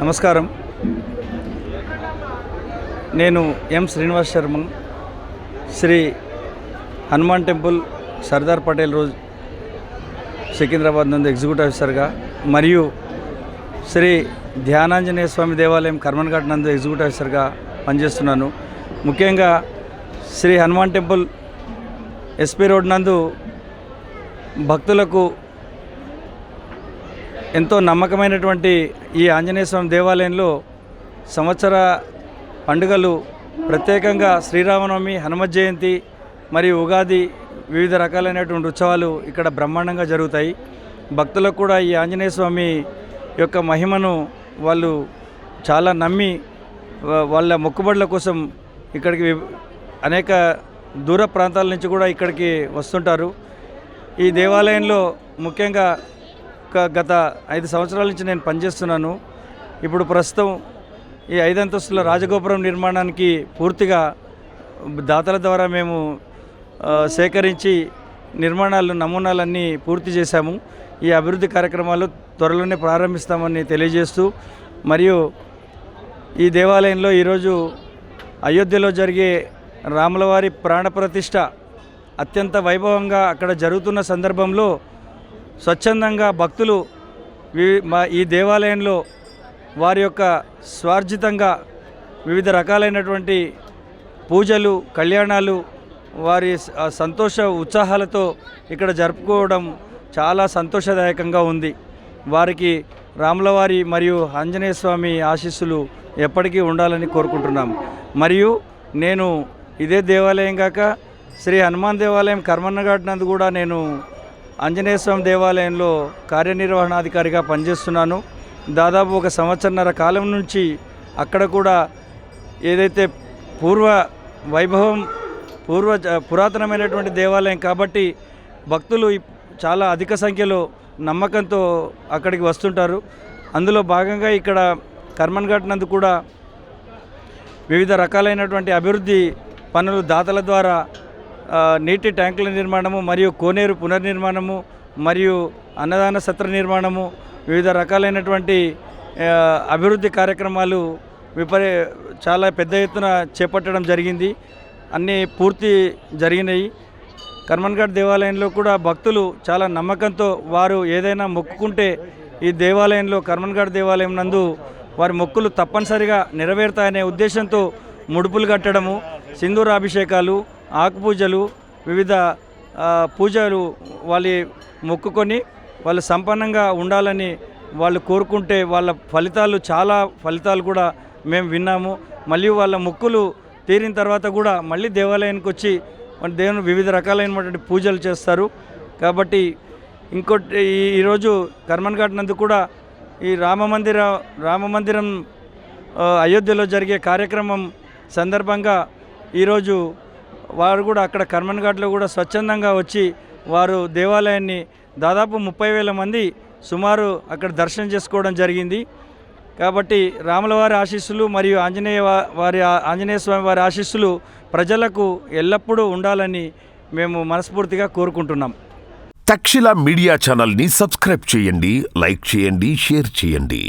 నమస్కారం. నేను ఎం Srinivas Sharma, Shri Hanuman temple Sardar Patel road Secunderabad నందు ఎగ్జిక్యూటివ్ ఆఫీసర్గా మరియు శ్రీ ధ్యానాంజనేయ స్వామి దేవాలయం కర్మన్ఘాట్ నందు ఎగ్జిక్యూటివ్ ఆఫీసర్గా పనిచేస్తున్నాను. ముఖ్యంగా Shri Hanuman temple SP road నందు భక్తులకు ఎంతో నమ్మకమైనటువంటి ఈ ఆంజనేయ స్వామి దేవాలయంలో సంవత్సర పండుగలు ప్రత్యేకంగా శ్రీరామనవమి, హనుమత్ జయంతి మరియు ఉగాది వివిధ రకాలైనటువంటి ఉత్సవాలు ఇక్కడ బ్రహ్మాండంగా జరుగుతాయి. భక్తులకు కూడా ఈ ఆంజనేయ స్వామి యొక్క మహిమను వాళ్ళు చాలా నమ్మి వాళ్ళ మొక్కుబడుల కోసం ఇక్కడికి అనేక దూర ప్రాంతాల నుంచి కూడా ఇక్కడికి వస్తుంటారు. ఈ దేవాలయంలో ముఖ్యంగా గత 5 సంవత్సరాల నుంచి నేను పనిచేస్తున్నాను. ఇప్పుడు ప్రస్తుతం ఈ 5 అంతస్తుల రాజగోపురం నిర్మాణానికి పూర్తిగా దాతల ద్వారా మేము సేకరించి నమూనాలన్నీ పూర్తి చేశాము. ఈ అభివృద్ధి కార్యక్రమాలు త్వరలోనే ప్రారంభిస్తామని తెలియజేస్తూ, మరియు ఈ దేవాలయంలో ఈరోజు అయోధ్యలో జరిగే రాములవారి ప్రాణప్రతిష్ఠ అత్యంత వైభవంగా అక్కడ జరుగుతున్న సందర్భంలో స్వచ్ఛందంగా భక్తులు ఈ దేవాలయంలో వారి యొక్క స్వార్జితంగా వివిధ రకాలైనటువంటి పూజలు, కళ్యాణాలు వారి సంతోష ఉత్సాహాలతో ఇక్కడ జరుపుకోవడం చాలా సంతోషదాయకంగా ఉంది. వారికి రాములవారి మరియు ఆంజనేయ స్వామి ఆశీస్సులు ఎప్పటికీ ఉండాలని కోరుకుంటున్నాం. మరియు నేను ఇదే దేవాలయం కాక శ్రీ హనుమాన్ దేవాలయం కర్మన్నఘాట్ నందు కూడా నేను ఆంజనేయ స్వామి దేవాలయంలో కార్యనిర్వహణాధికారిగా పనిచేస్తున్నాను. దాదాపు 1 సంవత్సరన్నర కాలం నుంచి అక్కడ కూడా ఏదైతే పురాతనమైనటువంటి దేవాలయం కాబట్టి భక్తులు చాలా అధిక సంఖ్యలో నమ్మకంతో అక్కడికి వస్తుంటారు. అందులో భాగంగా ఇక్కడ కర్మన్ఘాట్ నందు కూడా వివిధ రకాలైనటువంటి అభివృద్ధి పనులు దాతల ద్వారా నీటి ట్యాంకుల నిర్మాణము మరియు కోనేరు పునర్నిర్మాణము మరియు అన్నదాన సత్ర నిర్మాణము, వివిధ రకాలైనటువంటి అభివృద్ధి కార్యక్రమాలు చాలా పెద్ద ఎత్తున చేపట్టడం జరిగింది. అన్నీ పూర్తి జరిగినాయి. కర్మన్ఘాట్ దేవాలయంలో కూడా భక్తులు చాలా నమ్మకంతో వారు ఏదైనా మొక్కుకుంటే ఈ దేవాలయంలో కర్మన్ఘాట్ దేవాలయం నందు వారి మొక్కులు తప్పనిసరిగా నెరవేరుతాయనే ఉద్దేశంతో ముడుపులు కట్టడము, సింధూరాభిషేకాలు, ఆకుపూజలు, వివిధ పూజలు వాళ్ళు మొక్కుకొని వాళ్ళు సంపన్నంగా ఉండాలని వాళ్ళు కోరుకుంటే వాళ్ళ ఫలితాలు కూడా మేము విన్నాము. మళ్ళీ వాళ్ళ మొక్కులు తీరిన తర్వాత కూడా మళ్ళీ దేవాలయానికి వచ్చి దేవుని వివిధ రకాలైనటువంటి పూజలు చేస్తారు. కాబట్టి ఇంకోటి ఈరోజు కర్మన్ఘాట్ నందు కూడా ఈ రామమందిరం అయోధ్యలో జరిగే కార్యక్రమం సందర్భంగా ఈరోజు వారు కూడా అక్కడ కర్మన్ఘాట్లో కూడా స్వచ్ఛందంగా వచ్చి వారు దేవాలయాన్ని దాదాపు 30,000 మంది సుమారు అక్కడ దర్శనం చేసుకోవడం జరిగింది. కాబట్టి రాములవారి ఆశీస్సులు మరియు ఆంజనేయ స్వామి వారి ఆశీస్సులు ప్రజలకు ఎల్లప్పుడూ ఉండాలని మేము మనస్ఫూర్తిగా కోరుకుంటున్నాం. తక్షశిల మీడియా ఛానల్ని సబ్స్క్రైబ్ చేయండి, లైక్ చేయండి, షేర్ చేయండి.